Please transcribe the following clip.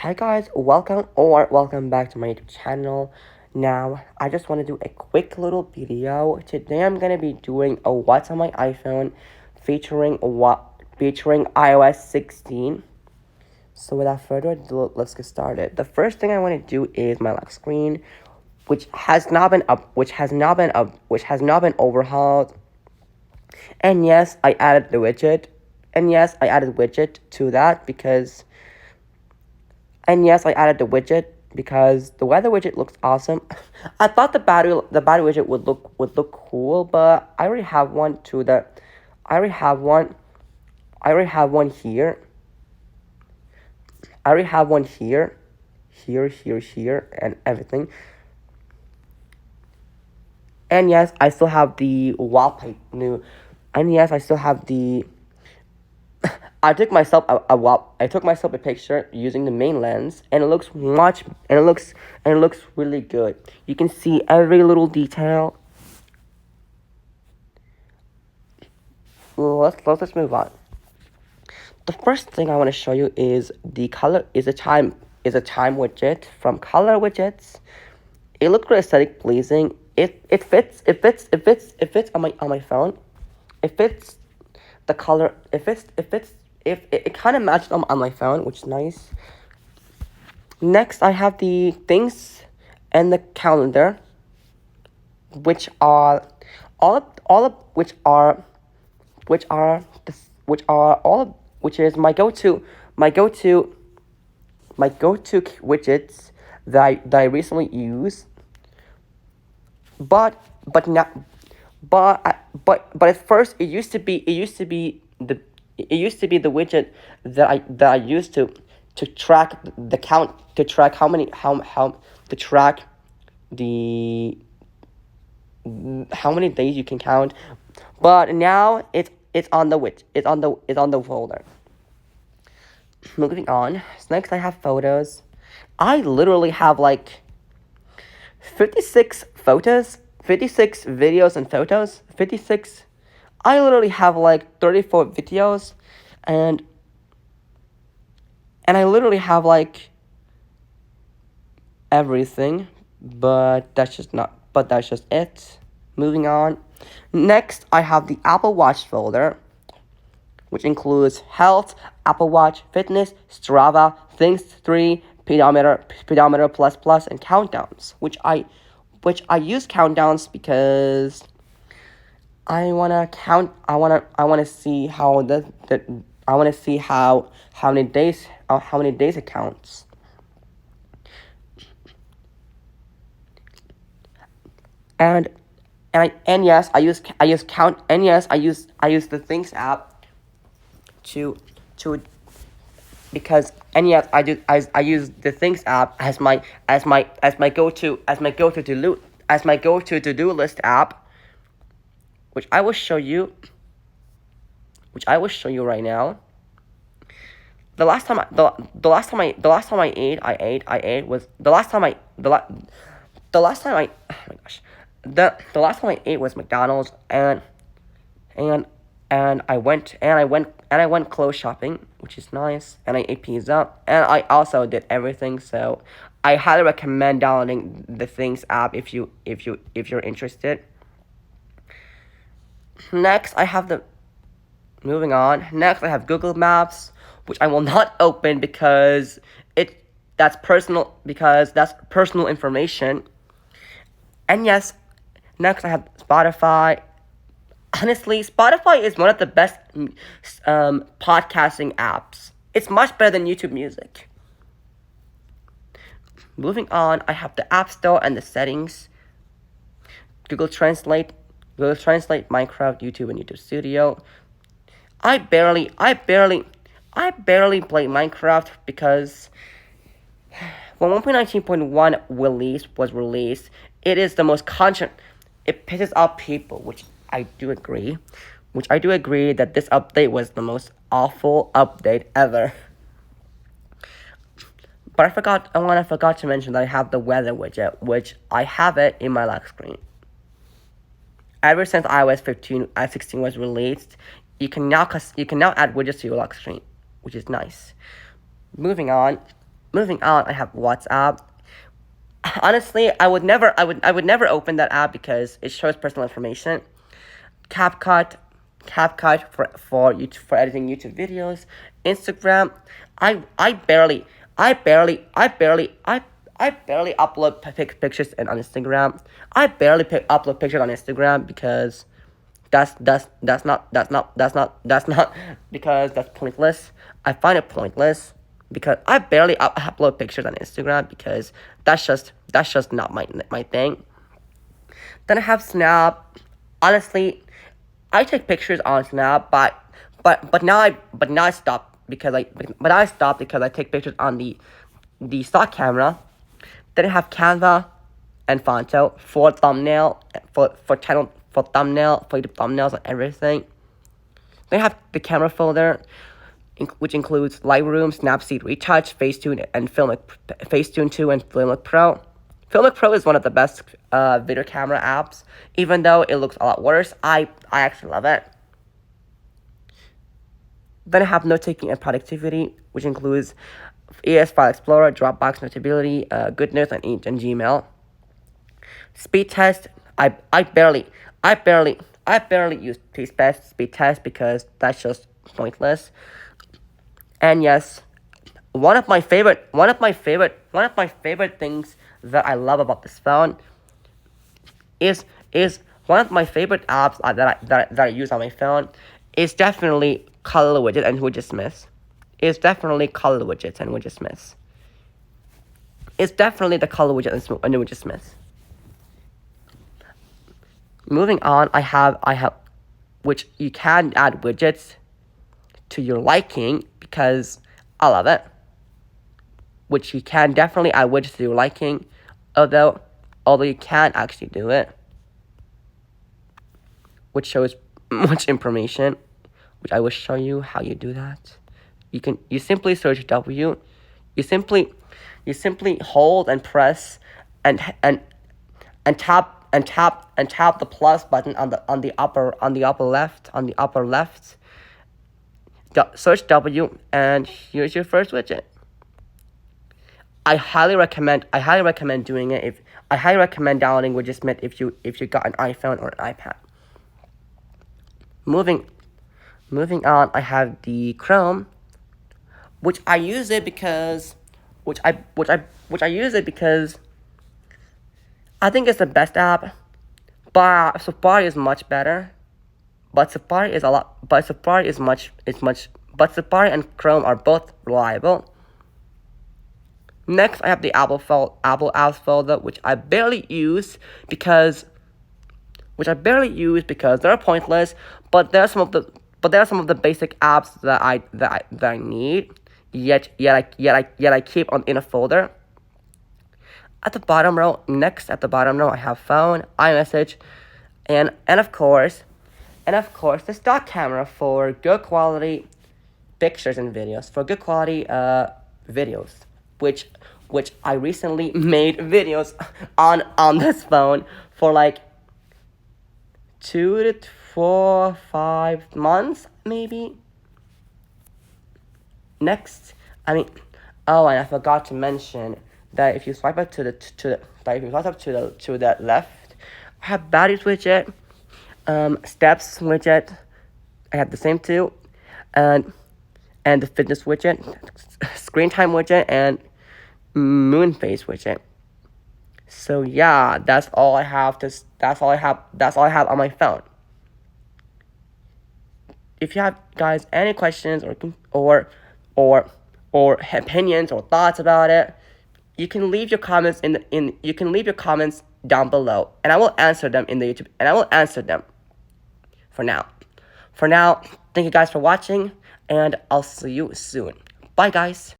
Hi guys, welcome back to my YouTube channel. Now, I just want to do a quick little video. Today I'm gonna be doing a what's on my iPhone featuring iOS 16. So without further ado, let's get started. The first thing I want to do is my lock screen, which has not been overhauled. And yes, I added the widget. And yes, I added widget to that because the weather widget looks awesome. I thought the battery widget would look cool, but I already have one to the I already have one I already have one here. I already have one here, here, and everything. And yes, I still have the wallpaper new. And yes, I still have the. I took myself a picture using the main lens, and it looks really good. You can see every little detail. Let's move on. The first thing I want to show you is the color is a time widget from Color Widgets. It looks really aesthetic pleasing. It fits on my phone. It fits the color. It kind of matches on my phone, which is nice. Next, I have the things and the calendar, which are all of which is my go-to widgets that I recently use. But at first it used to be the widget that I used to track the count, to track the how many days you can count. But now it's on the folder. Moving on. Next I have photos. I literally have like 56 photos, 56 videos and photos, 56. I literally have like 34 videos, and I literally have like everything, but that's just it. Moving on. Next, I have the Apple Watch folder, which includes health, Apple Watch, fitness, Strava, Things 3, pedometer plus, and countdowns, which I use countdowns because I wanna see how many days it counts. And yes, I use count and yes, I use the Things app to because and yes, I use the Things app as my go-to to-do list app, which I will show you right now. The last time I ate was the last time I ate was McDonald's, and I went clothes shopping, which is nice, and I ate pizza, and I also did everything. So I highly recommend downloading the Things app if you're interested. Next, moving on. Next, I have Google Maps, which I will not open because that's personal information. And yes, next I have Spotify. Honestly, Spotify is one of the best podcasting apps. It's much better than YouTube Music. Moving on, I have the App Store and the settings. Google Translate, Minecraft, YouTube, and YouTube Studio. I barely play Minecraft because when 1.19.1 was released, it is the most content. It pisses off people, which I do agree that this update was the most awful update ever. But I forgot to mention that I have the weather widget, which I have it in my lock screen. Ever since iOS 16 was released, you can now add widgets to your lock screen, which is nice. Moving on. Moving on, I have WhatsApp. Honestly, I would never open that app because it shows personal information. CapCut, CapCut for editing YouTube videos. Instagram, I barely, I barely upload pictures on Instagram. I barely upload pictures on Instagram because that's not because that's pointless. I find it pointless because I barely upload pictures on Instagram because that's just not my thing. Then I have Snap. Honestly, I take pictures on Snap, but now I stopped because I take pictures on the stock camera. Then I have Canva and Fonto for thumbnail for channel for thumbnail for YouTube thumbnails and everything. Then I have the camera folder, which includes Lightroom, Snapseed Retouch, Facetune, and Facetune 2 and Filmic Pro. Filmic Pro is one of the best video camera apps. Even though it looks a lot worse, I actually love it. Then I have note taking and productivity, which includes ES File Explorer, Dropbox, Notability, GoodNotes, and Gmail. Speed test, I barely use speed test because that's just pointless. And yes, one of my favorite things that I love about this phone is one of my favorite apps that I use on my phone is definitely color widget and widget smith. It's definitely color widgets and widget smith. It's definitely the color widget and widget smith. Moving on, I have which you can add widgets to your liking because I love it. Which you can definitely add widgets to your liking, although you can't actually do it, which shows much information, which I will show you how you do that. You simply search W, you simply hold and press and tap the plus button on the upper left. Search W, and here's your first widget. I highly recommend doing it. I highly recommend downloading Widgetsmith if you got an iPhone or an iPad. Moving on, I have the Chrome, which I use it because I think it's the best app. But Safari is much better. But Safari and Chrome are both reliable. Next, I have the Apple apps folder, which I barely use because they're pointless. But there are some of the basic apps that I need. Yet I keep in a folder. At the bottom row, I have phone, iMessage, and of course the stock camera for good quality pictures and videos. For good quality videos, which I recently made videos on this phone for like 2 to 4, 5 months maybe. Next, and I forgot to mention that if you swipe up to the left, I have batteries widget, steps widget. I have the same too, and the fitness widget, screen time widget, and moon phase widget. So yeah, that's all I have on my phone. If you have guys any questions or opinions or thoughts about it, you can leave your comments down below, and I will answer them in the YouTube, and I will answer them. For now, thank you guys for watching, and I'll see you soon. Bye, guys.